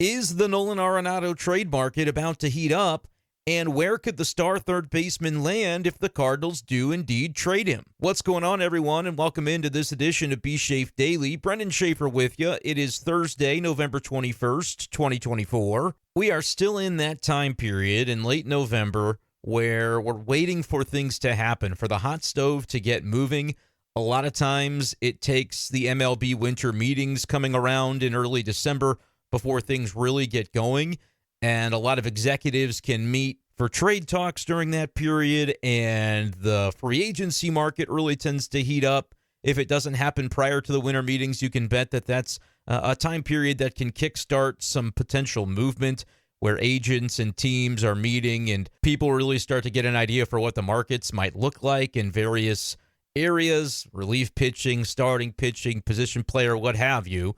Is the Nolan Arenado trade market about to heat up? And where could the star third baseman land if the Cardinals do indeed trade him? What's going on, everyone, and welcome into this edition of B-Schaeff Daily. Brenden Schaeffer with you. It is Thursday, November 21st, 2024. We are still in that time period in late November where we're waiting for things to happen, for the hot stove to get moving. A lot of times it takes the MLB winter meetings coming around in early December before things really get going, and a lot of executives can meet for trade talks during that period, and the free agency market really tends to heat up. If it doesn't happen prior to the winter meetings, you can bet that that's a time period that can kickstart some potential movement where agents and teams are meeting and people really start to get an idea for what the markets might look like in various areas, relief pitching, starting pitching, position player, what have you.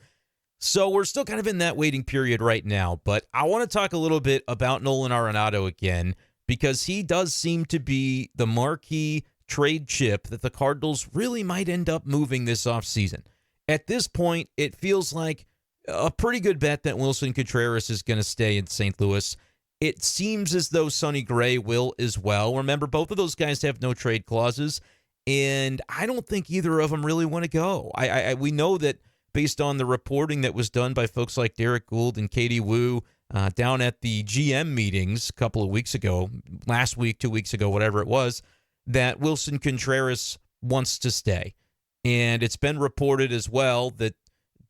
So we're still kind of in that waiting period right now, but I want to talk a little bit about Nolan Arenado again because he does seem to be the marquee trade chip that the Cardinals really might end up moving this offseason. At this point, it feels like a pretty good bet that Willson Contreras is going to stay in St. Louis. It seems as though Sonny Gray will as well. Remember, both of those guys have no trade clauses, and I don't think either of them really want to go. We know that based on the reporting that was done by folks like Derek Gould and Katie Woo down at the GM meetings a couple of weeks ago, last week, 2 weeks ago, whatever it was, that Willson Contreras wants to stay. And it's been reported as well that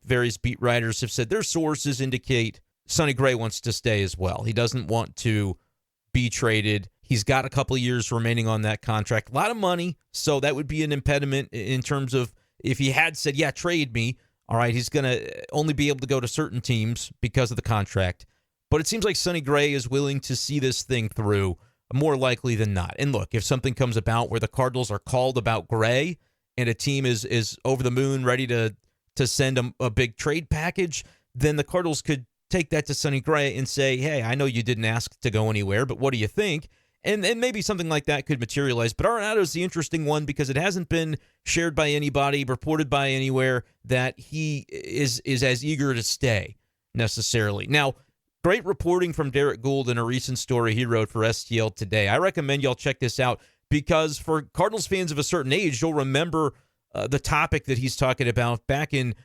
various beat writers have said their sources indicate Sonny Gray wants to stay as well. He doesn't want to be traded. He's got a couple of years remaining on that contract. A lot of money, so that would be an impediment in terms of if he had said, yeah, trade me, all right, he's going to only be able to go to certain teams because of the contract. But it seems like Sonny Gray is willing to see this thing through more likely than not. And look, if something comes about where the Cardinals are called about Gray and a team is over the moon ready to send him a big trade package, then the Cardinals could take that to Sonny Gray and say, hey, I know you didn't ask to go anywhere, but what do you think? And maybe something like that could materialize. But Arenado is the interesting one because it hasn't been shared by anybody, reported by anywhere that he is as eager to stay necessarily. Now, great reporting from Derek Gould in a recent story he wrote for STL Today. I recommend y'all check this out because for Cardinals fans of a certain age, you'll remember the topic that he's talking about back in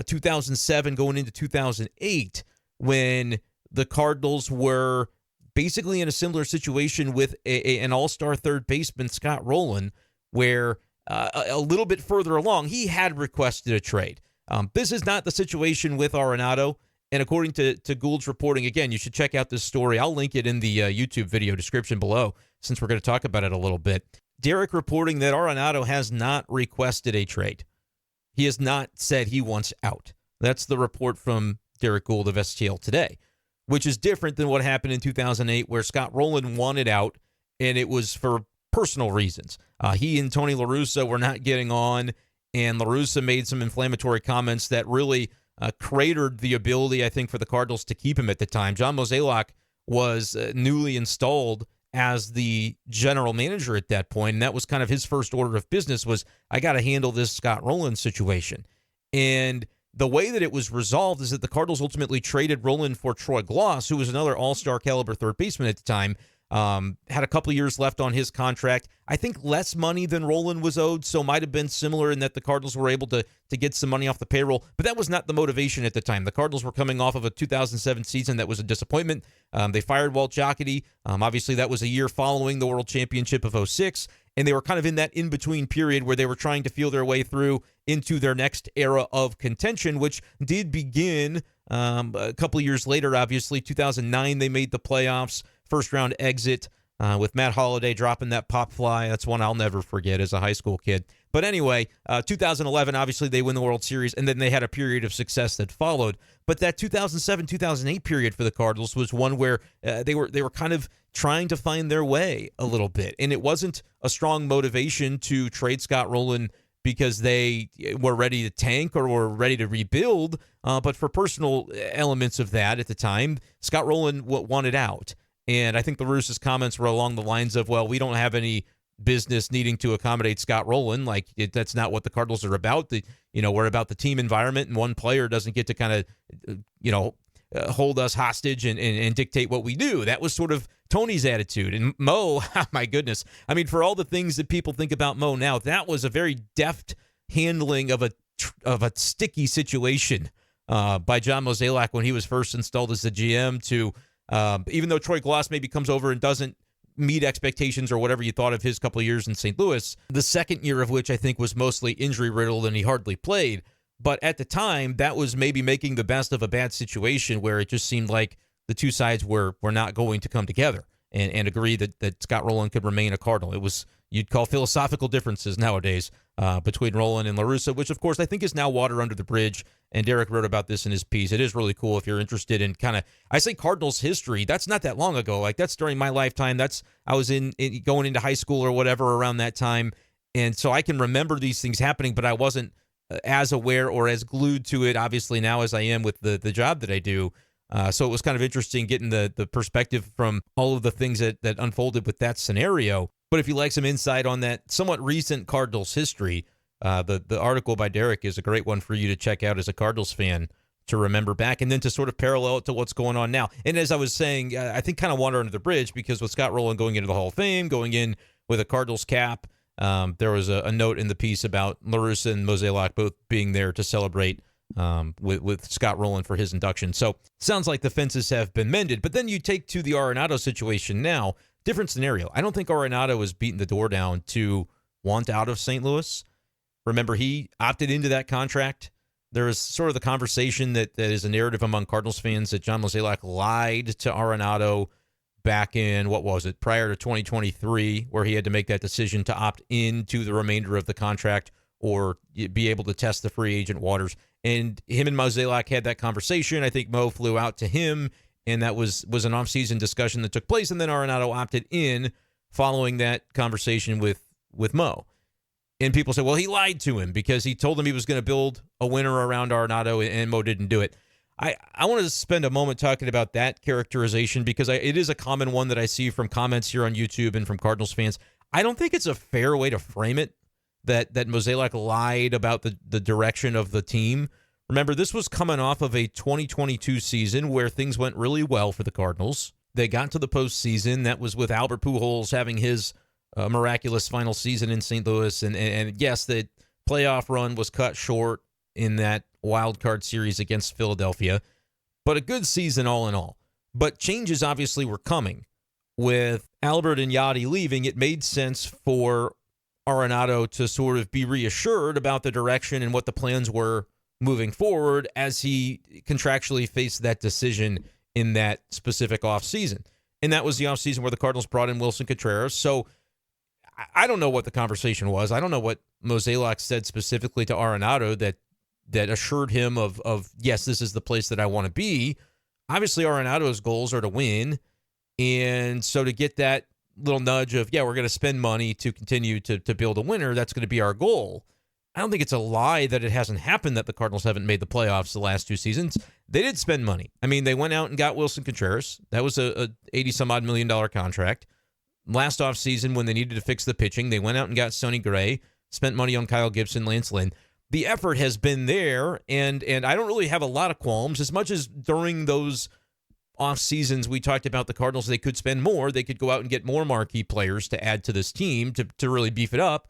2007 going into 2008 when the Cardinals were basically in a similar situation with an all-star third baseman, Scott Rowland, where a little bit further along, he had requested a trade. This is not the situation with Arenado, and according to Gould's reporting, again, you should check out this story. I'll link it in the YouTube video description below, since we're going to talk about it a little bit. Derek reporting that Arenado has not requested a trade. He has not said he wants out. That's the report from Derek Gould of STL Today, which is different than what happened in 2008 where Scott Rowland wanted out, and it was for personal reasons. He and Tony La Russa were not getting on, and La Russa made some inflammatory comments that really cratered the ability, I think, for the Cardinals to keep him at the time. John Mozeliak was newly installed as the general manager at that point, and that was kind of his first order of business was, I got to handle this Scott Rowland situation. And the way that it was resolved is that the Cardinals ultimately traded Rowland for Troy Gloss, who was another all-star caliber third baseman at the time. Had a couple of years left on his contract. I think less money than Rowland was owed, so might have been similar in that the Cardinals were able to get some money off the payroll, but that was not the motivation at the time. The Cardinals were coming off of a 2007 season that was a disappointment. They fired Walt Jocketty. Obviously, that was a year following the World Championship of 2006, and they were kind of in that in-between period where they were trying to feel their way through into their next era of contention, which did begin a couple of years later, obviously. 2009, they made the playoffs. First-round exit with Matt Holliday dropping that pop fly. That's one I'll never forget as a high school kid. But anyway, 2011, obviously, they win the World Series, and then they had a period of success that followed. But that 2007-2008 period for the Cardinals was one where they were kind of trying to find their way a little bit. And it wasn't a strong motivation to trade Scott Rowland because they were ready to tank or were ready to rebuild. But for personal elements of that at the time, Scott Rowland wanted out. And I think the Russa's comments were along the lines of, well, we don't have any business needing to accommodate Scott Rowland. Like, that's not what the Cardinals are about. We're about the team environment, and one player doesn't get to kind of, hold us hostage and dictate what we do. That was sort of Tony's attitude. And Mo, my goodness, I mean, for all the things that people think about Mo now, that was a very deft handling of a sticky situation by John Mozeliak when he was first installed as the GM. To even though Troy Glaus maybe comes over and doesn't meet expectations or whatever you thought of his couple of years in St. Louis, the second year of which I think was mostly injury riddled and he hardly played. But at the time, that was maybe making the best of a bad situation where it just seemed like the two sides were not going to come together and agree that Scott Rolen could remain a Cardinal. It was, you'd call philosophical differences nowadays between Rolen and La Russa, which of course I think is now water under the bridge. And Derek wrote about this in his piece. It is really cool if you're interested in kind of, I say Cardinals history. That's not that long ago. Like, that's during my lifetime. I was in going into high school or whatever around that time. And so I can remember these things happening, but I wasn't as aware or as glued to it, obviously, now as I am with the job that I do. So it was kind of interesting getting the perspective from all of the things that unfolded with that scenario. But if you like some insight on that somewhat recent Cardinals history, the article by Derek is a great one for you to check out as a Cardinals fan to remember back and then to sort of parallel it to what's going on now. And as I was saying, I think kind of water under the bridge because with Scott Rolen going into the Hall of Fame, going in with a Cardinals cap, there was a note in the piece about La Russa and Mozeliak both being there to celebrate with Scott Rolen for his induction. So sounds like the fences have been mended. But then you take to the Arenado situation now, different scenario. I don't think Arenado has beaten the door down to want out of St. Louis. Remember, he opted into that contract. There is sort of the conversation that is a narrative among Cardinals fans that John Mozeliak lied to Arenado back in, what was it, prior to 2023, where he had to make that decision to opt into the remainder of the contract or be able to test the free agent waters. And him and Mozeliak had that conversation. I think Mo flew out to him, and that was an offseason discussion that took place, and then Arenado opted in following that conversation with Mo. And people say, well, he lied to him because he told him he was going to build a winner around Arenado, and Mo didn't do it. I want to spend a moment talking about that characterization because it is a common one that I see from comments here on YouTube and from Cardinals fans. I don't think it's a fair way to frame it that Mozeliak lied about the direction of the team. Remember, this was coming off of a 2022 season where things went really well for the Cardinals. They got to the postseason. That was with Albert Pujols having his miraculous final season in St. Louis. And yes, the playoff run was cut short in that wild card series against Philadelphia, but a good season all in all. But changes obviously were coming. With Albert and Yadi leaving, it made sense for Arenado to sort of be reassured about the direction and what the plans were moving forward as he contractually faced that decision in that specific offseason. And that was the offseason where the Cardinals brought in Wilson Contreras. So I don't know what the conversation was. I don't know what Mozeliak said specifically to Arenado that assured him of yes, this is the place that I want to be. Obviously, Arenado's goals are to win. And so to get that little nudge of, yeah, we're going to spend money to continue to build a winner, that's going to be our goal. I don't think it's a lie that it hasn't happened that the Cardinals haven't made the playoffs the last two seasons. They did spend money. I mean, they went out and got Wilson Contreras. That was a $80-some-odd million contract. Last offseason, when they needed to fix the pitching, they went out and got Sonny Gray, spent money on Kyle Gibson, Lance Lynn. The effort has been there, and I don't really have a lot of qualms. As much as during those off seasons we talked about the Cardinals, they could spend more. They could go out and get more marquee players to add to this team to really beef it up.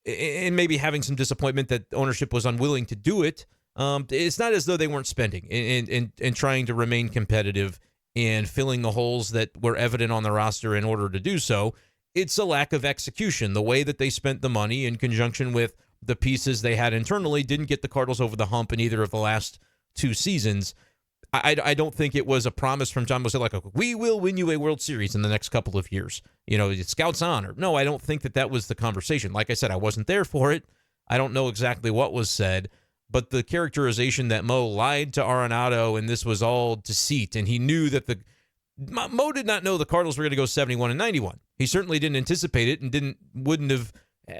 And maybe having some disappointment that ownership was unwilling to do it. It's not as though they weren't spending and trying to remain competitive and filling the holes that were evident on the roster in order to do so. It's a lack of execution. The way that they spent the money in conjunction with the pieces they had internally didn't get the Cardinals over the hump in either of the last two seasons. I don't think it was a promise from John Mozeliak, like, we will win you a World Series in the next couple of years. You know, it's Scout's honor. No, I don't think that was the conversation. Like I said, I wasn't there for it. I don't know exactly what was said, but the characterization that Mo lied to Arenado and this was all deceit, and he knew that Mo did not know the Cardinals were going to go 71-91. He certainly didn't anticipate it and wouldn't have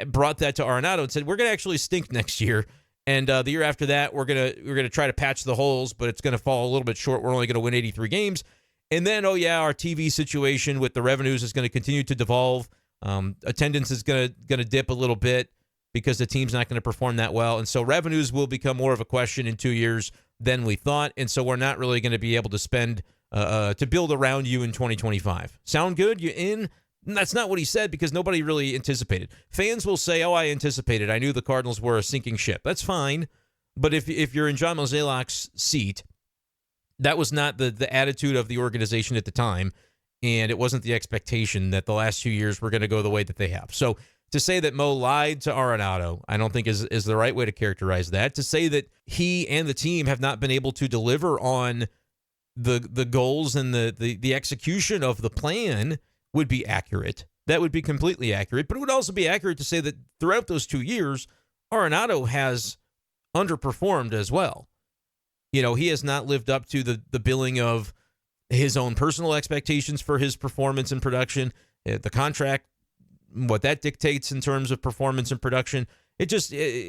brought that to Arenado and said, we're going to actually stink next year. And the year after that, we're gonna try to patch the holes, but it's gonna fall a little bit short. We're only gonna win 83 games, and then our TV situation with the revenues is gonna continue to devolve. Attendance is gonna dip a little bit because the team's not gonna perform that well, and so revenues will become more of a question in 2 years. than we thought, and so we're not really going to be able to spend to build around you in 2025. Sound good? You in? That's not what he said because nobody really anticipated. Fans will say, oh, I anticipated. I knew the Cardinals were a sinking ship. That's fine. But if you're in John Mozeliak's seat, that was not the attitude of the organization at the time, and it wasn't the expectation that the last 2 years were going to go the way that they have. So to say that Mo lied to Arenado, I don't think is the right way to characterize that. To say that he and the team have not been able to deliver on the goals and the execution of the plan would be accurate. That would be completely accurate. But it would also be accurate to say that throughout those 2 years, Arenado has underperformed as well. You know, he has not lived up to the billing of his own personal expectations for his performance and production. The contract, what that dictates in terms of performance and production, it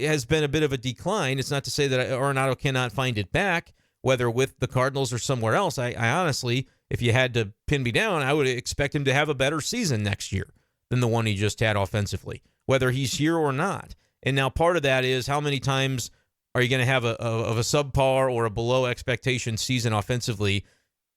has been a bit of a decline. It's not to say that Arenado cannot find it back, whether with the Cardinals or somewhere else. I honestly, if you had to pin me down, I would expect him to have a better season next year than the one he just had offensively, whether he's here or not. And now part of that is how many times are you going to have a subpar or a below expectation season offensively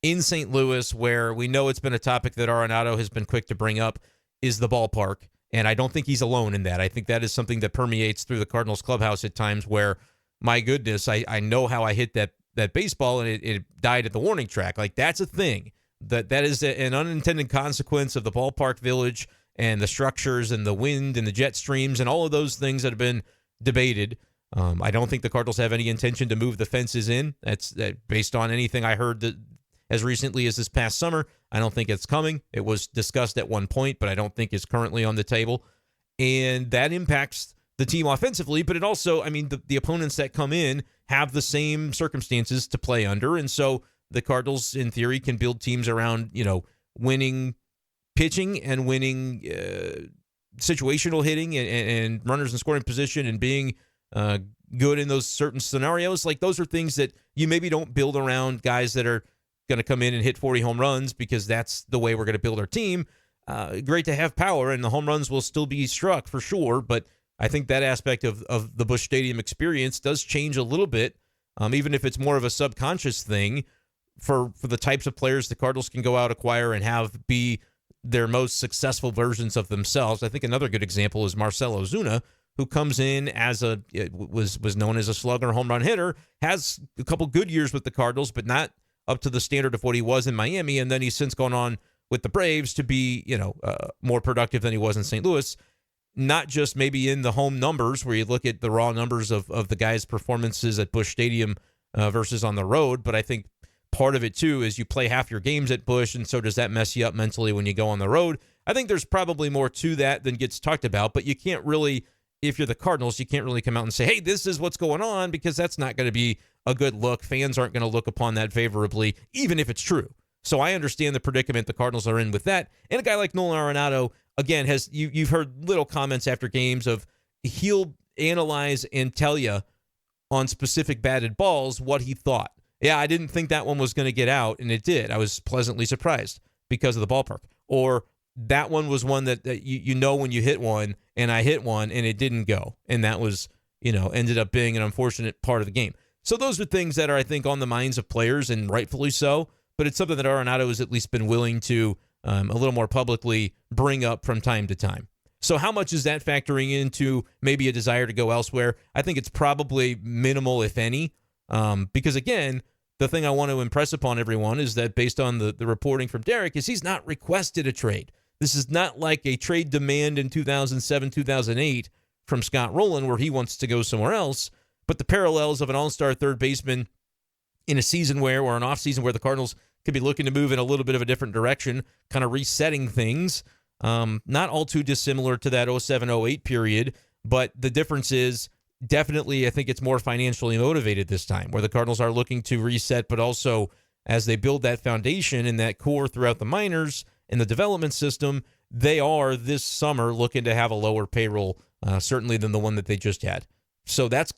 in St. Louis, where we know it's been a topic that Arenado has been quick to bring up, is the ballpark. And I don't think he's alone in that. I think that is something that permeates through the Cardinals clubhouse at times where, my goodness, I know how I hit that baseball and it died at the warning track. Like, that's a thing. That is an unintended consequence of the ballpark village and the structures and the wind and the jet streams and all of those things that have been debated. I don't think the Cardinals have any intention to move the fences in. That's based on anything I heard that as recently as this past summer. I don't think it's coming. It was discussed at one point, but I don't think it's currently on the table. And that impacts the team offensively, but it also, I mean, the opponents that come in have the same circumstances to play under. And so the Cardinals, in theory, can build teams around, winning pitching and winning situational hitting and runners in scoring position and being good in those certain scenarios. Like, those are things that you maybe don't build around guys that are going to come in and hit 40 home runs because that's the way we're going to build our team. Great to have power, and the home runs will still be struck for sure, but I think that aspect of the Busch Stadium experience does change a little bit, even if it's more of a subconscious thing for the types of players the Cardinals can go out, acquire, and have be their most successful versions of themselves. I think another good example is Marcell Ozuna, who comes in as was known as a slugger home run hitter, has a couple good years with the Cardinals, but not up to the standard of what he was in Miami, and then he's since gone on with the Braves to be, more productive than he was in St. Louis. Not just maybe in the home numbers where you look at the raw numbers of the guys' performances at Busch Stadium versus on the road, but I think part of it too is you play half your games at Busch, and so does that mess you up mentally when you go on the road. I think there's probably more to that than gets talked about, but you can't really, if you're the Cardinals, you can't really come out and say, hey, this is what's going on, because that's not going to be a good look. Fans aren't going to look upon that favorably, even if it's true. So I understand the predicament the Cardinals are in with that. And a guy like Nolan Arenado, again, you've heard little comments after games of he'll analyze and tell you on specific batted balls what he thought. Yeah, I didn't think that one was going to get out, and it did. I was pleasantly surprised because of the ballpark. Or that one was one that you know when you hit one, and I hit one, and it didn't go. And that was, ended up being an unfortunate part of the game. So those are things that are, I think, on the minds of players, and rightfully so. But it's something that Arenado has at least been willing to a little more publicly bring up from time to time. So how much is that factoring into maybe a desire to go elsewhere? I think it's probably minimal, if any, because, again, the thing I want to impress upon everyone is that based on the reporting from Derek is he's not requested a trade. This is not like a trade demand in 2007, 2008 from Scott Rowland where he wants to go somewhere else. But the parallels of an all-star third baseman in a season or an offseason where the Cardinals could be looking to move in a little bit of a different direction, kind of resetting things, not all too dissimilar to that 07-08 period, but the difference is definitely I think it's more financially motivated this time, where the Cardinals are looking to reset, but also as they build that foundation and that core throughout the minors and the development system, they are this summer looking to have a lower payroll, certainly than the one that they just had. So that's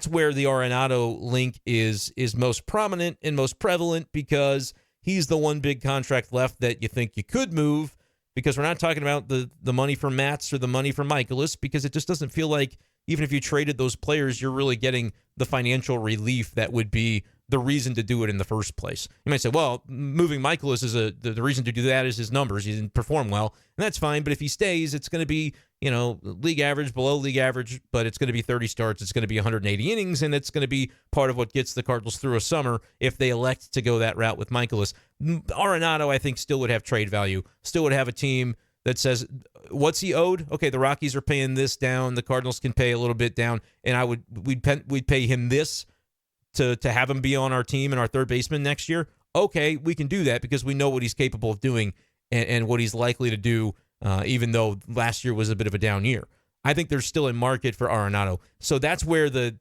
where the Arenado link is most prominent and most prevalent, because he's the one big contract left that you think you could move, because we're not talking about the money for Matz or the money for Michaelis, because it just doesn't feel like even if you traded those players, you're really getting the financial relief that would be the reason to do it in the first place. You might say, well, moving Michaelis is the reason to do that is his numbers. He didn't perform well, and that's fine. But if he stays, it's going to be, league average, below league average, but it's going to be 30 starts. It's going to be 180 innings, and it's going to be part of what gets the Cardinals through a summer if they elect to go that route with Michaelis. Arenado, I think, still would have trade value, still would have a team that says, what's he owed? Okay, the Rockies are paying this down. The Cardinals can pay a little bit down, and we'd pay him this to have him be on our team and our third baseman next year. Okay, we can do that because we know what he's capable of doing and what he's likely to do, even though last year was a bit of a down year. I think there's still a market for Arenado. So that's where the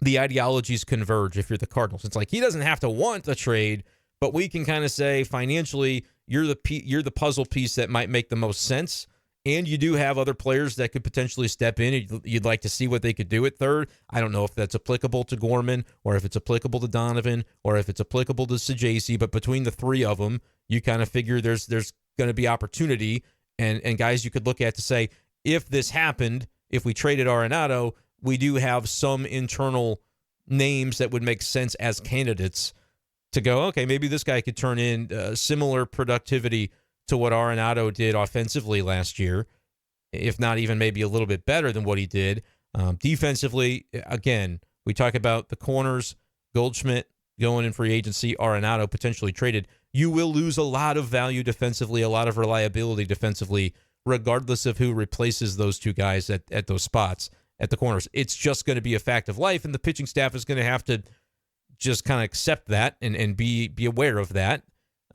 ideologies converge if you're the Cardinals. It's like he doesn't have to want a trade, but we can kind of say financially you're the puzzle piece that might make the most sense. And you do have other players that could potentially step in. You'd like to see what they could do at third. I don't know if that's applicable to Gorman or if it's applicable to Donovan or if it's applicable to Sajaci, but between the three of them, you kind of figure there's going to be opportunity and guys you could look at to say, if this happened, if we traded Arenado, we do have some internal names that would make sense as candidates to go, okay, maybe this guy could turn in similar productivity to what Arenado did offensively last year, if not even maybe a little bit better than what he did. Defensively, again, we talk about the corners, Goldschmidt going in free agency, Arenado potentially traded. You will lose a lot of value defensively, a lot of reliability defensively, regardless of who replaces those two guys at those spots at the corners. It's just going to be a fact of life, and the pitching staff is going to have to just kind of accept that and be aware of that.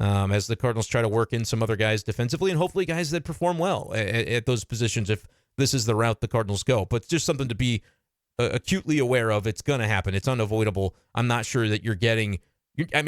As the Cardinals try to work in some other guys defensively and hopefully guys that perform well at those positions if this is the route the Cardinals go. But it's just something to be acutely aware of. It's going to happen. It's unavoidable. I'm not sure that you're getting – I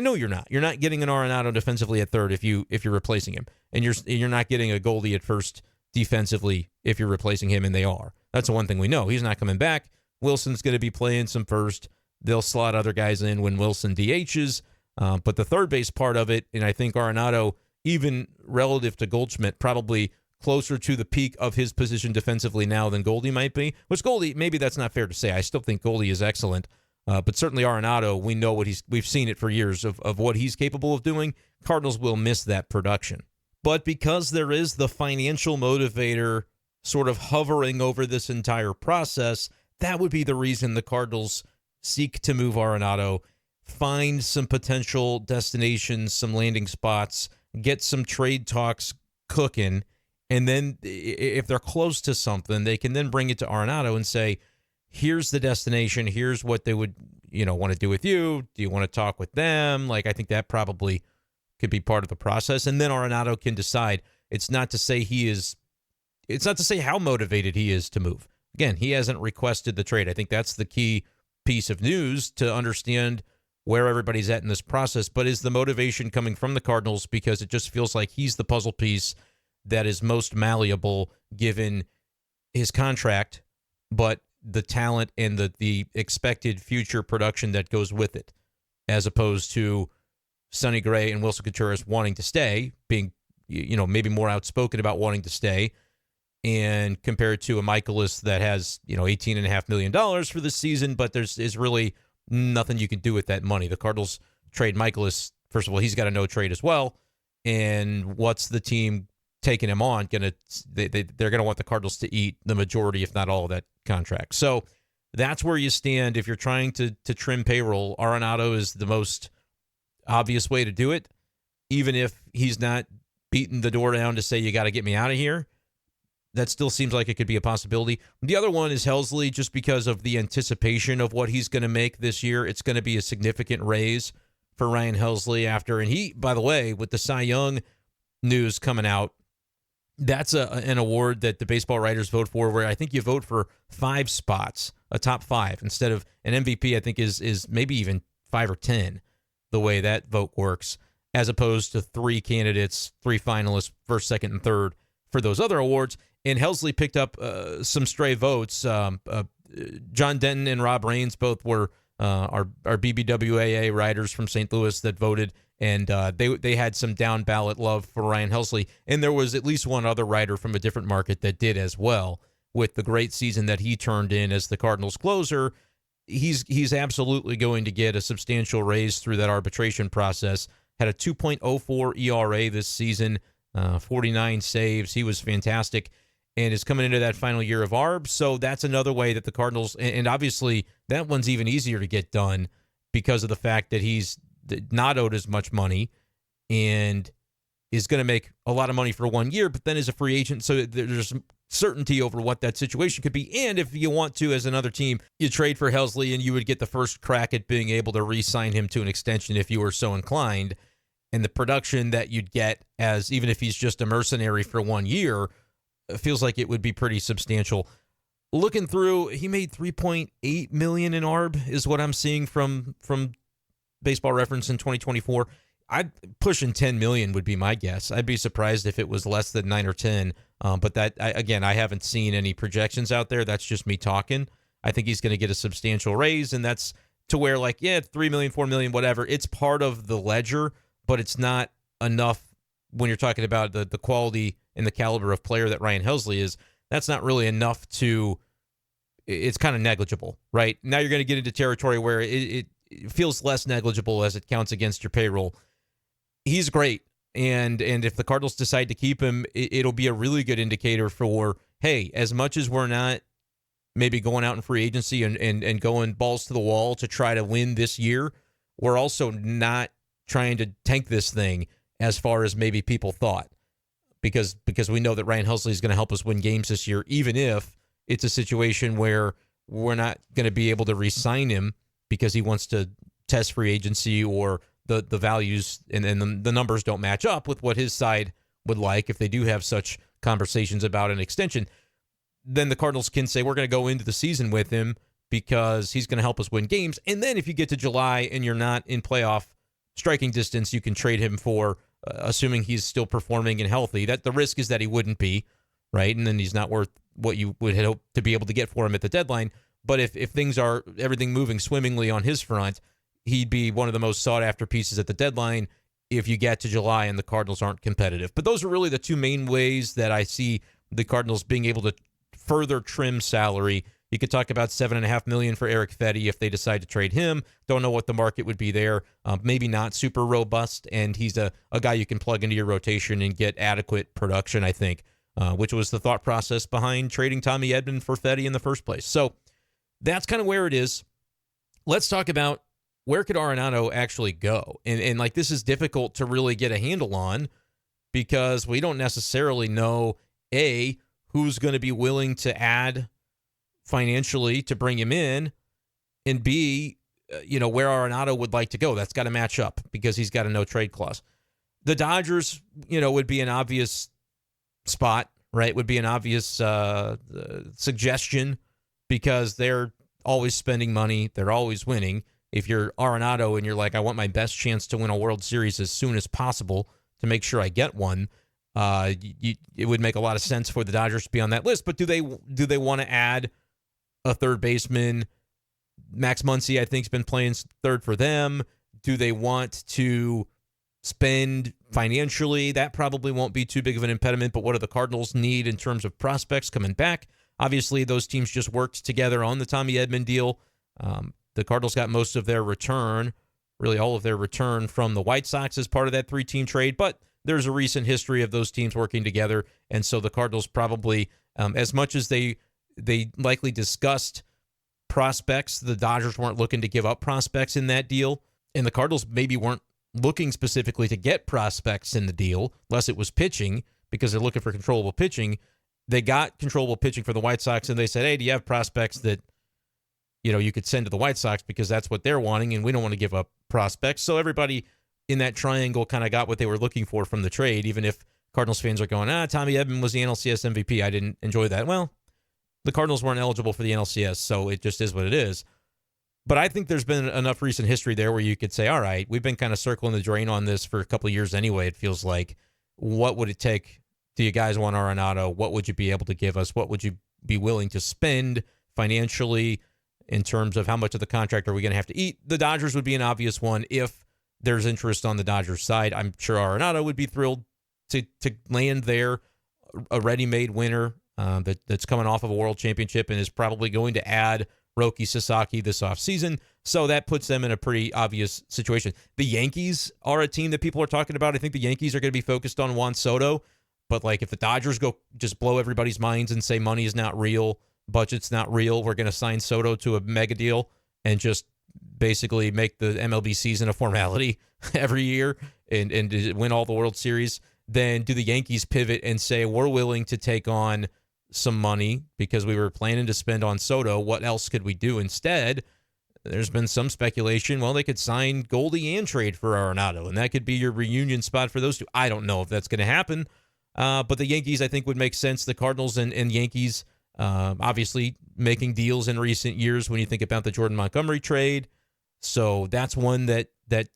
know you're not. You're not getting an Arenado defensively at third if you're replacing him. And you're not getting a Goldie at first defensively if you're replacing him, and they are. That's the one thing we know. He's not coming back. Wilson's going to be playing some first. They'll slot other guys in when Wilson DHs. But the third base part of it, and I think Arenado, even relative to Goldschmidt, probably closer to the peak of his position defensively now than Goldie might be. Which Goldie, maybe that's not fair to say. I still think Goldie is excellent. But certainly Arenado, we know we've seen it for years of what he's capable of doing. Cardinals will miss that production. But because there is the financial motivator sort of hovering over this entire process, that would be the reason the Cardinals seek to move Arenado, find some potential destinations, some landing spots, get some trade talks cooking, and then if they're close to something, they can then bring it to Arenado and say, here's the destination, here's what they would, want to do with you. Do you want to talk with them? I think that probably could be part of the process. And then Arenado can decide. It's not to say how motivated he is to move. Again, he hasn't requested the trade. I think that's the key piece of news to understand where everybody's at in this process. But is the motivation coming from the Cardinals because it just feels like he's the puzzle piece that is most malleable given his contract, but the talent and the expected future production that goes with it, as opposed to Sonny Gray and Wilson Contreras wanting to stay, being maybe more outspoken about wanting to stay, and compared to a Michaelis that has $18.5 million for this season, but is really nothing you can do with that money. The Cardinals trade Michaelis. First of all, he's got a no trade as well. And what's the team taking him on they're going to want the Cardinals to eat the majority, if not all, of that contract. So that's where you stand. If you're trying to trim payroll, Arenado is the most obvious way to do it. Even if he's not beating the door down to say, you got to get me out of here, that still seems like it could be a possibility. The other one is Helsley, just because of the anticipation of what he's going to make this year. It's going to be a significant raise for Ryan Helsley after. And he, by the way, with the Cy Young news coming out, that's an award that the baseball writers vote for, where I think you vote for 5 spots, a top 5, instead of an MVP. I think is maybe even 5 or 10, the way that vote works, as opposed to 3 candidates, 3 finalists, first, second, and third for those other awards. And Helsley picked up some stray votes. John Denton and Rob Raines both were our BBWAA writers from St. Louis that voted, and they had some down ballot love for Ryan Helsley. And there was at least one other writer from a different market that did as well, with the great season that he turned in as the Cardinals closer, he's absolutely going to get a substantial raise through that arbitration process. Had a 2.04 ERA this season, 49 saves. He was fantastic and is coming into that final year of ARB. So that's another way that the Cardinals, and obviously that one's even easier to get done because of the fact that he's not owed as much money and is going to make a lot of money for 1 year, but then is a free agent. So there's certainty over what that situation could be. And if you want to, as another team, you trade for Helsley and you would get the first crack at being able to re-sign him to an extension if you were so inclined. And the production that you'd get, as even if he's just a mercenary for 1 year, feels like it would be pretty substantial. Looking through, he made $3.8 million in ARB is what I'm seeing from Baseball Reference in 2024. I'd pushing $10 million would be my guess. I'd be surprised if it was less than 9 or 10. But I haven't seen any projections out there. That's just me talking. I think he's going to get a substantial raise, and that's to where, like, yeah, $3 million, $4 million, whatever. It's part of the ledger, but it's not enough when you're talking about the quality and the caliber of player that Ryan Helsley is. That's not really enough to, it's kind of negligible, right? Now you're going to get into territory where it feels less negligible as it counts against your payroll. He's great, and if the Cardinals decide to keep him, it'll be a really good indicator for, hey, as much as we're not maybe going out in free agency and going balls to the wall to try to win this year, we're also not trying to tank this thing as far as maybe people thought, because we know that Ryan Helsley is going to help us win games this year, even if it's a situation where we're not going to be able to re-sign him because he wants to test free agency, or the values and the numbers don't match up with what his side would like if they do have such conversations about an extension. Then the Cardinals can say, we're going to go into the season with him because he's going to help us win games. And then if you get to July and you're not in playoff striking distance, you can trade him for, assuming he's still performing and healthy. That the risk is that he wouldn't be, right? And then he's not worth what you would hope to be able to get for him at the deadline. But if things are, everything moving swimmingly on his front, he'd be one of the most sought-after pieces at the deadline if you get to July and the Cardinals aren't competitive. But those are really the two main ways that I see the Cardinals being able to further trim salary. You could talk about $7.5 million for Eric Fetty if they decide to trade him. Don't know what the market would be there. Maybe not super robust, and he's a guy you can plug into your rotation and get adequate production, I think, which was the thought process behind trading Tommy Edman for Fetty in the first place. So that's kind of where it is. Let's talk about where could Arenado actually go? And like, this is difficult to really get a handle on because we don't necessarily know, A, who's going to be willing to add financially to bring him in, and B, where Arenado would like to go. That's got to match up because he's got a no-trade clause. The Dodgers, would be an obvious spot, right? Would be an obvious suggestion because they're always spending money. They're always winning. If you're Arenado and you're like, I want my best chance to win a World Series as soon as possible to make sure I get one, it would make a lot of sense for the Dodgers to be on that list. But do they want to add a third baseman? Max Muncy, I think, has been playing third for them. Do they want to spend financially? That probably won't be too big of an impediment. But what do the Cardinals need in terms of prospects coming back? Obviously, those teams just worked together on the Tommy Edman deal. The Cardinals got most of their return, really all of their return, from the White Sox as part of that three-team trade. But there's a recent history of those teams working together. And so the Cardinals probably, as much as they likely discussed prospects, the Dodgers weren't looking to give up prospects in that deal. And the Cardinals maybe weren't looking specifically to get prospects in the deal, unless it was pitching, because they're looking for controllable pitching. They got controllable pitching for the White Sox, and they said, hey, do you have prospects that you could send to the White Sox, because that's what they're wanting, and we don't want to give up prospects. So everybody in that triangle kind of got what they were looking for from the trade, even if Cardinals fans are going, Tommy Edman was the NLCS MVP. I didn't enjoy that. Well, the Cardinals weren't eligible for the NLCS, so it just is what it is. But I think there's been enough recent history there where you could say, all right, we've been kind of circling the drain on this for a couple of years anyway, it feels like. What would it take? Do you guys want Arenado? What would you be able to give us? What would you be willing to spend financially in terms of how much of the contract are we going to have to eat? The Dodgers would be an obvious one if there's interest on the Dodgers side. I'm sure Arenado would be thrilled to land there, a ready-made winner. that's coming off of a world championship and is probably going to add Roki Sasaki this offseason. So that puts them in a pretty obvious situation. The Yankees are a team that people are talking about. I think the Yankees are going to be focused on Juan Soto. But like if the Dodgers go just blow everybody's minds and say money is not real, budget's not real, we're going to sign Soto to a mega deal and just basically make the MLB season a formality every year and win all the World Series, then do the Yankees pivot and say we're willing to take on some money because we were planning to spend on Soto. What else could we do instead? There's been some speculation. Well, they could sign Goldie and trade for Arenado, and that could be your reunion spot for those two. I don't know if that's going to happen, but the Yankees, I think, would make sense. The Cardinals and Yankees, obviously, making deals in recent years when you think about the Jordan Montgomery trade. So that's one that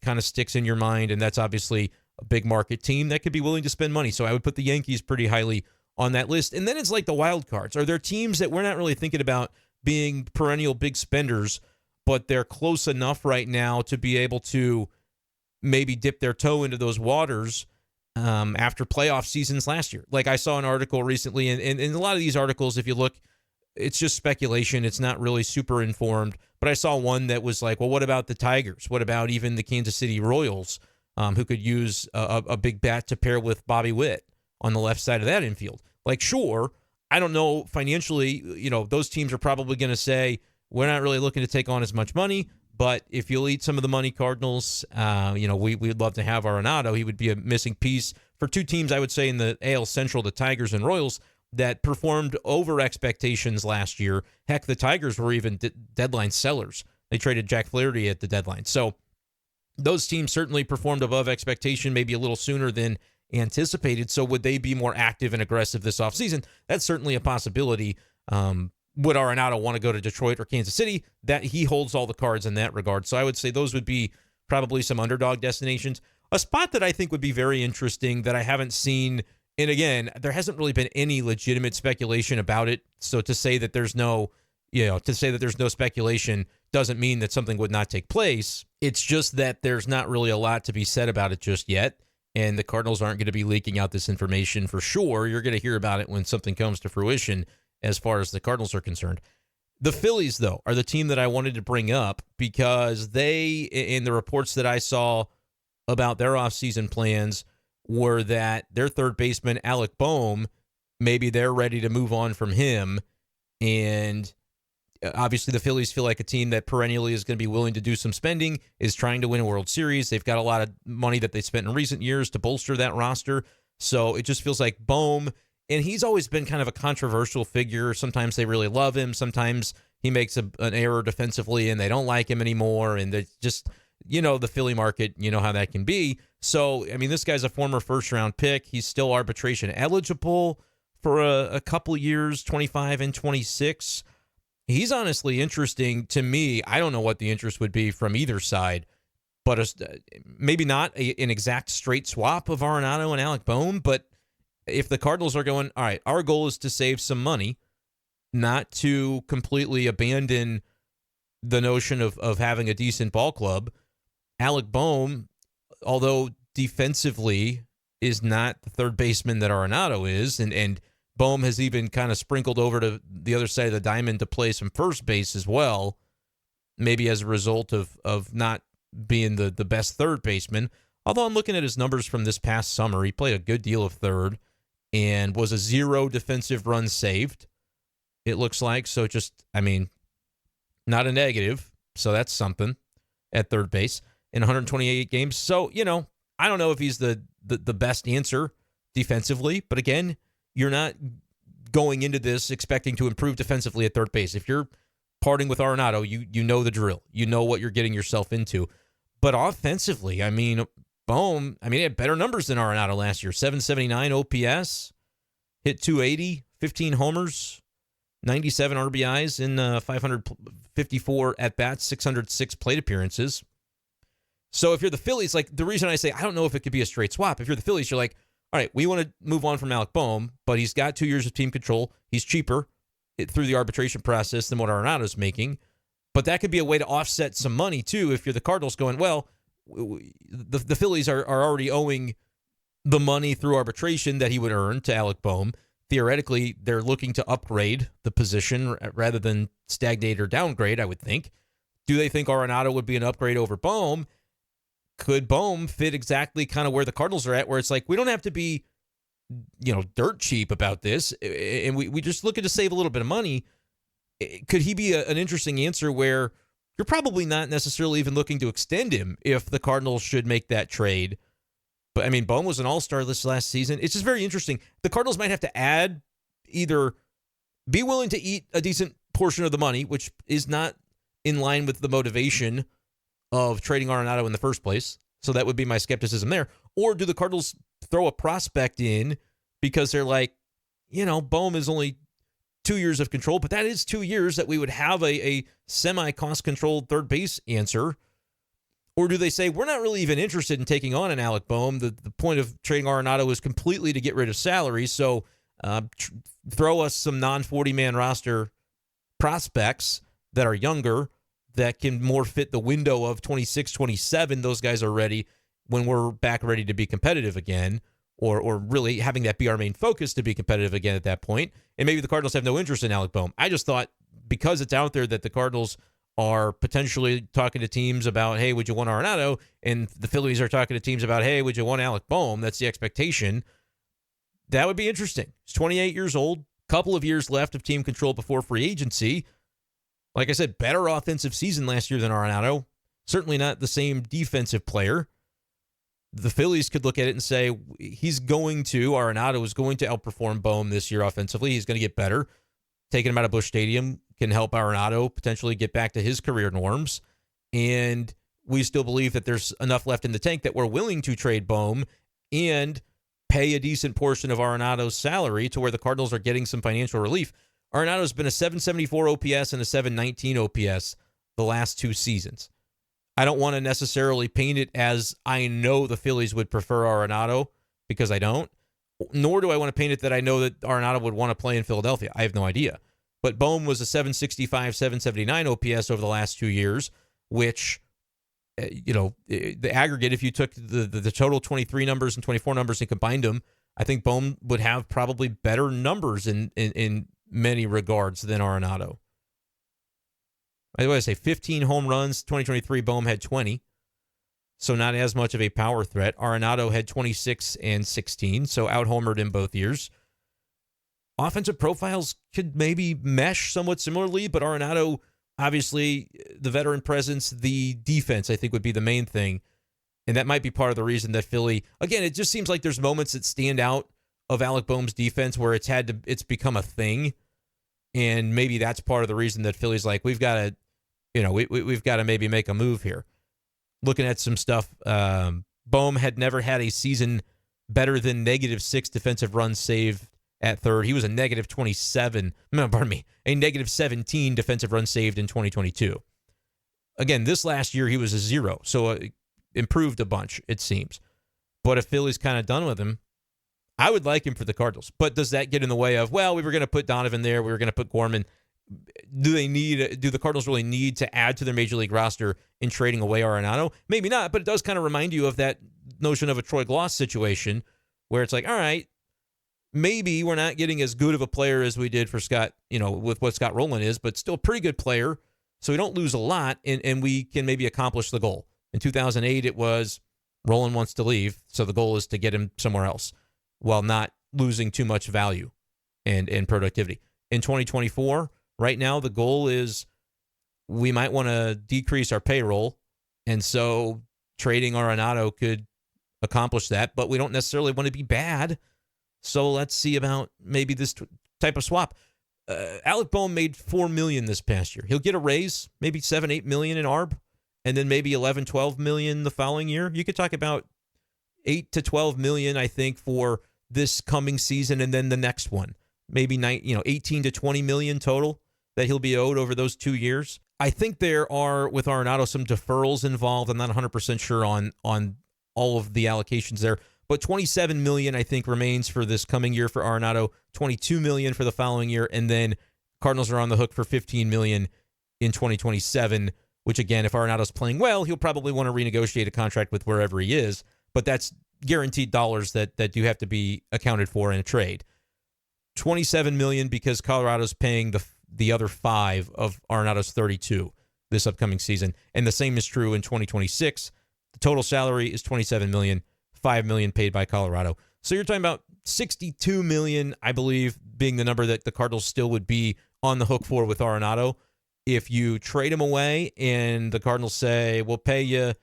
kind of sticks in your mind, and that's obviously a big market team that could be willing to spend money. So I would put the Yankees pretty highly on that list. And then it's like the wild cards. Are there teams that we're not really thinking about being perennial big spenders, but they're close enough right now to be able to maybe dip their toe into those waters after playoff seasons last year? Like I saw an article recently, and a lot of these articles, if you look, it's just speculation. It's not really super informed. But I saw one that was like, well, what about the Tigers? What about even the Kansas City Royals, who could use a big bat to pair with Bobby Witt on the left side of that infield? Like, sure, I don't know financially, those teams are probably going to say, we're not really looking to take on as much money, but if you'll eat some of the money, Cardinals, we'd love to have Arenado. He would be a missing piece for two teams, I would say, in the AL Central, the Tigers and Royals, that performed over expectations last year. Heck, the Tigers were even deadline sellers. They traded Jack Flaherty at the deadline. So those teams certainly performed above expectation, maybe a little sooner than anticipated. So would they be more active and aggressive this offseason? That's certainly a possibility. Would Arenado want to go to Detroit or Kansas City? That he holds all the cards in that regard. So I would say those would be probably some underdog destinations. A spot that I think would be very interesting that I haven't seen, and again, there hasn't really been any legitimate speculation about it. So to say that there's no speculation doesn't mean that something would not take place. It's just that there's not really a lot to be said about it just yet. And the Cardinals aren't going to be leaking out this information for sure. You're going to hear about it when something comes to fruition as far as the Cardinals are concerned. The Phillies, though, are the team that I wanted to bring up because they, in the reports that I saw about their offseason plans, were that their third baseman, Alec Bohm, maybe they're ready to move on from him. And obviously the Phillies feel like a team that perennially is going to be willing to do some spending, is trying to win a World Series. They've got a lot of money that they spent in recent years to bolster that roster. So it just feels like Bohm, and he's always been kind of a controversial figure. Sometimes they really love him. Sometimes he makes an error defensively and they don't like him anymore. And they just, the Philly market, how that can be. So, I mean, this guy's a former first-round pick. He's still arbitration eligible for a couple years, 25 and 26. He's honestly interesting to me. I don't know what the interest would be from either side, but maybe not an exact straight swap of Arenado and Alec Bohm. But if the Cardinals are going, all right, our goal is to save some money, not to completely abandon the notion of having a decent ball club. Alec Bohm, although defensively is not the third baseman that Arenado is, and Bohm has even kind of sprinkled over to the other side of the diamond to play some first base as well, maybe as a result of not being the best third baseman. Although I'm looking at his numbers from this past summer, he played a good deal of third and was a 0 defensive runs saved, it looks like. So just, not a negative. So that's something at third base in 128 games. So, I don't know if he's the best answer defensively, but again, you're not going into this expecting to improve defensively at third base. If you're parting with Arenado, you know the drill. You know what you're getting yourself into. But offensively, Bohm, he had better numbers than Arenado last year. 779 OPS, hit 280, 15 homers, 97 RBIs in 554 at-bats, 606 plate appearances. So if you're the Phillies, like the reason I say I don't know if it could be a straight swap, if you're the Phillies, you're like, all right, we want to move on from Alec Bohm, but he's got 2 years of team control. He's cheaper through the arbitration process than what Arenado's making. But that could be a way to offset some money, too, if you're the Cardinals going, well, the Phillies are already owing the money through arbitration that he would earn to Alec Bohm. theoretically, they're looking to upgrade the position rather than stagnate or downgrade, I would think. Do they think Arenado would be an upgrade over Bohm? Could Bohm fit exactly kind of where the Cardinals are at, where it's like, we don't have to be, dirt cheap about this, and we just looking to save a little bit of money. Could he be an interesting answer where you're probably not necessarily even looking to extend him if the Cardinals should make that trade? But, I mean, Bohm was an all-star this last season. It's just very interesting. The Cardinals might have to either be willing to eat a decent portion of the money, which is not in line with the motivation of trading Arenado in the first place. So that would be my skepticism there. Or do the Cardinals throw a prospect in because they're like, Bohm is only 2 years of control, but that is 2 years that we would have a semi-cost-controlled third base answer. Or do they say, we're not really even interested in taking on an Alec Bohm. The point of trading Arenado is completely to get rid of salary, so throw us some non-40-man roster prospects that are younger, that can more fit the window of 26, 27. Those guys are ready when we're back ready to be competitive again, or really having that be our main focus to be competitive again at that point. And maybe the Cardinals have no interest in Alec Bohm. I just thought because it's out there that the Cardinals are potentially talking to teams about, hey, would you want Arenado? And the Phillies are talking to teams about, hey, would you want Alec Bohm? That's the expectation. That would be interesting. He's 28 years old, couple of years left of team control before free agency. Like I said, better offensive season last year than Arenado. Certainly not the same defensive player. The Phillies could look at it and say, Arenado is going to outperform Bohm this year offensively. He's going to get better. Taking him out of Busch Stadium can help Arenado potentially get back to his career norms. And we still believe that there's enough left in the tank that we're willing to trade Bohm and pay a decent portion of Arenado's salary to where the Cardinals are getting some financial relief. Arenado's been a 774 OPS and a 719 OPS the last 2 seasons. I don't want to necessarily paint it as I know the Phillies would prefer Arenado, because I don't. Nor do I want to paint it that I know that Arenado would want to play in Philadelphia. I have no idea. But Bohm was a 765, 779 OPS over the last 2 years, which, the aggregate, if you took the total 23 numbers and 24 numbers and combined them, I think Bohm would have probably better numbers in many regards than Arenado. By the way, I say 15 home runs. 2023, Bohm had 20. So not as much of a power threat. Arenado had 26 and 16, so out-homered in both years. Offensive profiles could maybe mesh somewhat similarly, but Arenado, obviously, the veteran presence, the defense, I think, would be the main thing. And that might be part of the reason that Philly, again, it just seems like there's moments that stand out of Alec Bohm's defense where it's become a thing. And maybe that's part of the reason that Philly's like, we've got to, we've got to maybe make a move here. Looking at some stuff, Bohm had never had a season better than -6 defensive runs saved at third. He was a a -17 defensive runs saved in 2022. Again, this last year he was a 0, so improved a bunch, it seems. But if Philly's kind of done with him, I would like him for the Cardinals. But does that get in the way of, well, we were going to put Donovan there, we were going to put Gorman? Do the Cardinals really need to add to their major league roster in trading away Arenado? Maybe not, but it does kind of remind you of that notion of a Troy Gloss situation where it's like, all right, maybe we're not getting as good of a player as we did for Scott, with what Scott Rowland is, but still a pretty good player. So we don't lose a lot, and we can maybe accomplish the goal. In 2008, it was Rowland wants to leave, so the goal is to get him somewhere else while not losing too much value and productivity. In 2024, right now, the goal is we might want to decrease our payroll, and so trading Arenado could accomplish that, but we don't necessarily want to be bad, so let's see about maybe this type of swap. Alec Bohm made $4 million this past year. He'll get a raise, maybe $7-8 million in ARB, and then maybe $11-12 million the following year. You could talk about $8 to $12 million, I think, for this coming season, and then the next one. Maybe 18 to 20 million total that he'll be owed over those 2 years. I think there are, with Arenado, some deferrals involved. I'm not 100% sure on all of the allocations there. But $27 million, I think, remains for this coming year for Arenado, $22 million for the following year, and then Cardinals are on the hook for $15 million in 2027, which, again, if Arenado's playing well, he'll probably want to renegotiate a contract with wherever he is, but that's guaranteed dollars that do have to be accounted for in a trade. $27 million because Colorado's paying the other 5 of Arenado's 32 this upcoming season. And the same is true in 2026. The total salary is $27 million, $5 million paid by Colorado. So you're talking about $62 million, I believe, being the number that the Cardinals still would be on the hook for with Arenado. If you trade him away and the Cardinals say, we'll pay you,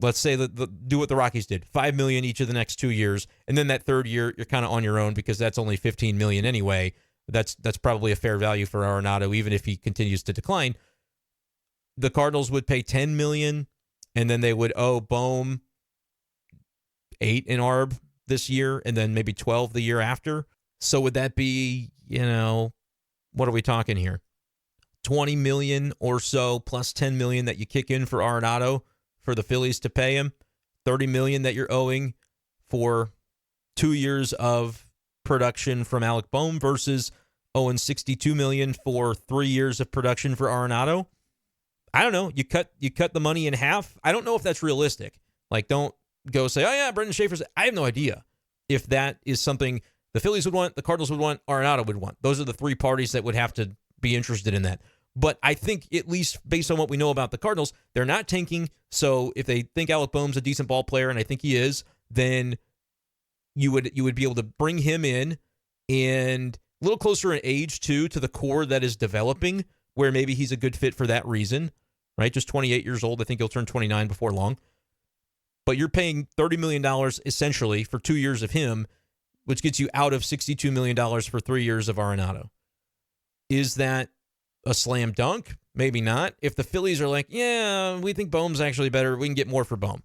let's say, do what the Rockies did, $5 million each of the next 2 years, and then that third year, you're kind of on your own because that's only $15 million anyway. That's probably a fair value for Arenado, even if he continues to decline. The Cardinals would pay $10 million, and then they would owe Bohm $8 in ARB this year, and then maybe $12 the year after. So would that be, what are we talking here? $20 million or so plus $10 million that you kick in for Arenado for the Phillies to pay him, $30 million that you're owing for 2 years of production from Alec Bohm versus owing $62 million for 3 years of production for Arenado. I don't know. You cut the money in half. I don't know if that's realistic. Like, don't go say, oh yeah, Brenden Schaeffer's. I have no idea if that is something the Phillies would want, the Cardinals would want, Arenado would want. Those are the 3 parties that would have to be interested in that. But I think, at least based on what we know about the Cardinals, they're not tanking. So if they think Alec Bohm's a decent ball player, and I think he is, then you would be able to bring him in and a little closer in age, too, to the core that is developing, where maybe he's a good fit for that reason, right? Just 28 years old. I think he'll turn 29 before long. But you're paying $30 million essentially for 2 years of him, which gets you out of $62 million for 3 years of Arenado. Is that a slam dunk? Maybe not. If the Phillies are like, yeah, we think Bohm's actually better, we can get more for Bohm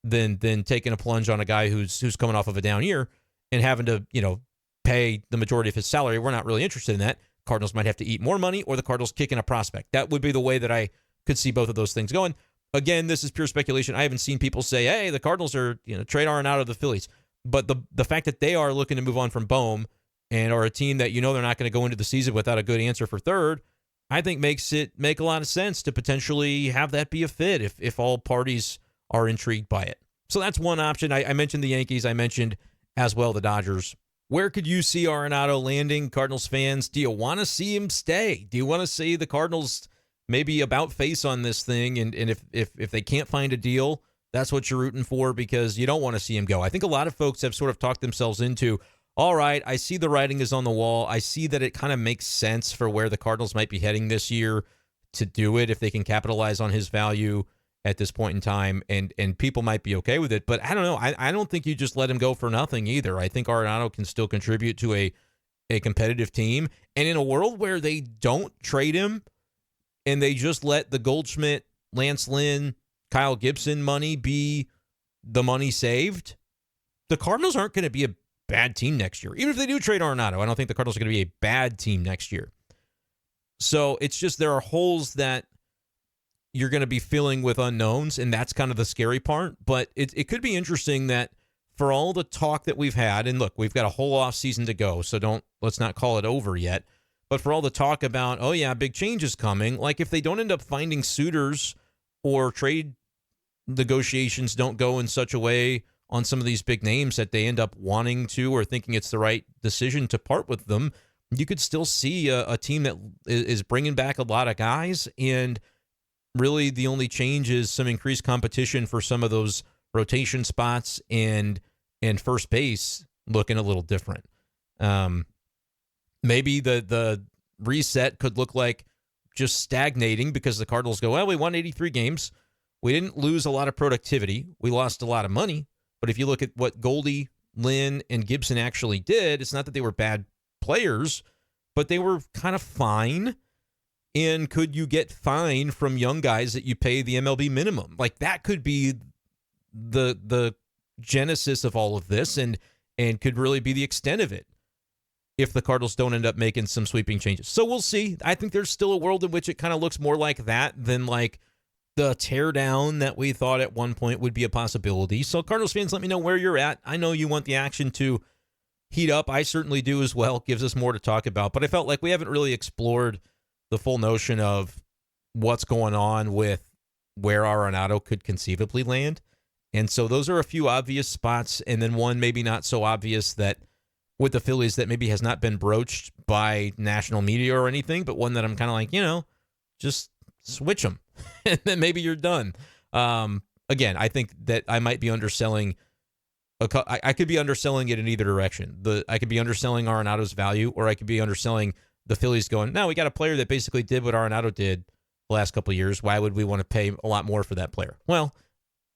than taking a plunge on a guy who's coming off of a down year and having to, pay the majority of his salary. We're not really interested in that. Cardinals might have to eat more money, or the Cardinals kick in a prospect. That would be the way that I could see both of those things going. Again, this is pure speculation. I haven't seen people say, hey, the Cardinals are, trade Arenado to the Phillies. But the fact that they are looking to move on from Bohm and are a team that they're not going to go into the season without a good answer for third, I think makes it make a lot of sense to potentially have that be a fit if all parties are intrigued by it. So that's one option. I mentioned the Yankees. I mentioned as well the Dodgers. Where could you see Arenado landing, Cardinals fans? Do you want to see him stay? Do you want to see the Cardinals maybe about face on this thing? And if they can't find a deal, that's what you're rooting for, because you don't want to see him go. I think a lot of folks have sort of talked themselves into, all right, I see the writing is on the wall. I see that it kind of makes sense for where the Cardinals might be heading this year to do it if they can capitalize on his value at this point in time, and people might be okay with it. But I don't know. I don't think you just let him go for nothing either. I think Arenado can still contribute to a competitive team. And in a world where they don't trade him and they just let the Goldschmidt, Lance Lynn, Kyle Gibson money be the money saved, the Cardinals aren't going to be a bad team next year. Even if they do trade Arenado, I don't think the Cardinals are going to be a bad team next year. So it's just there are holes that you're going to be filling with unknowns, and that's kind of the scary part. But it could be interesting that for all the talk that we've had, and look, we've got a whole offseason to go, so let's not call it over yet. But for all the talk about, oh yeah, big change is coming, like if they don't end up finding suitors or trade negotiations don't go in such a way on some of these big names that they end up wanting to or thinking it's the right decision to part with them, you could still see a team that is bringing back a lot of guys, and really the only change is some increased competition for some of those rotation spots and first base looking a little different. Maybe the reset could look like just stagnating because the Cardinals go, well, we won 83 games. We didn't lose a lot of productivity. We lost a lot of money. But if you look at what Goldie, Lynn, and Gibson actually did, it's not that they were bad players, but they were kind of fine. And could you get fine from young guys that you pay the MLB minimum? Like that could be the genesis of all of this and could really be the extent of it if the Cardinals don't end up making some sweeping changes. So we'll see. I think there's still a world in which it kind of looks more like that than like the teardown that we thought at one point would be a possibility. So Cardinals fans, let me know where you're at. I know you want the action to heat up. I certainly do as well. It gives us more to talk about. But I felt like we haven't really explored the full notion of what's going on with where Arenado could conceivably land. And so those are a few obvious spots, and then one maybe not so obvious that with the Phillies that maybe has not been broached by national media or anything, but one that I'm kind of like, just switch them and then maybe you're done. Again, I think that I might be underselling. I could be underselling it in either direction. I could be underselling Arenado's value, or I could be underselling the Phillies going, no, we got a player that basically did what Arenado did the last couple of years. Why would we want to pay a lot more for that player? Well,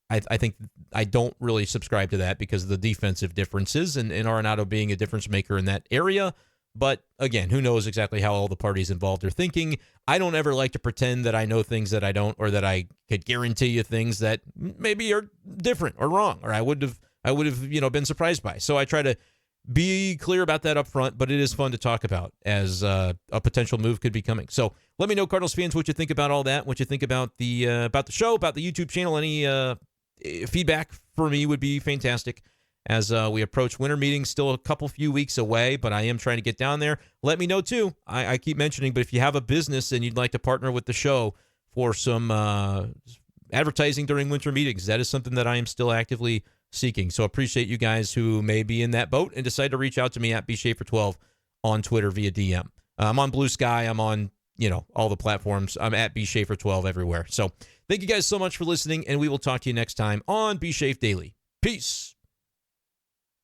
I think I don't really subscribe to that because of the defensive differences and Arenado being a difference maker in that area. But again, who knows exactly how all the parties involved are thinking. I don't ever like to pretend that I know things that I don't, or that I could guarantee you things that maybe are different or wrong, or I would have been surprised by. So I try to be clear about that up front, but it is fun to talk about as a potential move could be coming. So let me know, Cardinals fans, what you think about all that, what you think about the show, about the YouTube channel. Any feedback for me would be fantastic as we approach winter meetings. Still a few weeks away, but I am trying to get down there. Let me know too. I keep mentioning, but if you have a business and you'd like to partner with the show for some advertising during winter meetings, that is something that I am still actively seeking. So appreciate you guys who may be in that boat and decide to reach out to me at b-schaefer12 on Twitter via DM. I'm on Blue Sky. I'm on all the platforms. I'm at b-schaefer12 everywhere. So thank you guys so much for listening, and we will talk to you next time on B-Schaeff Daily. Peace.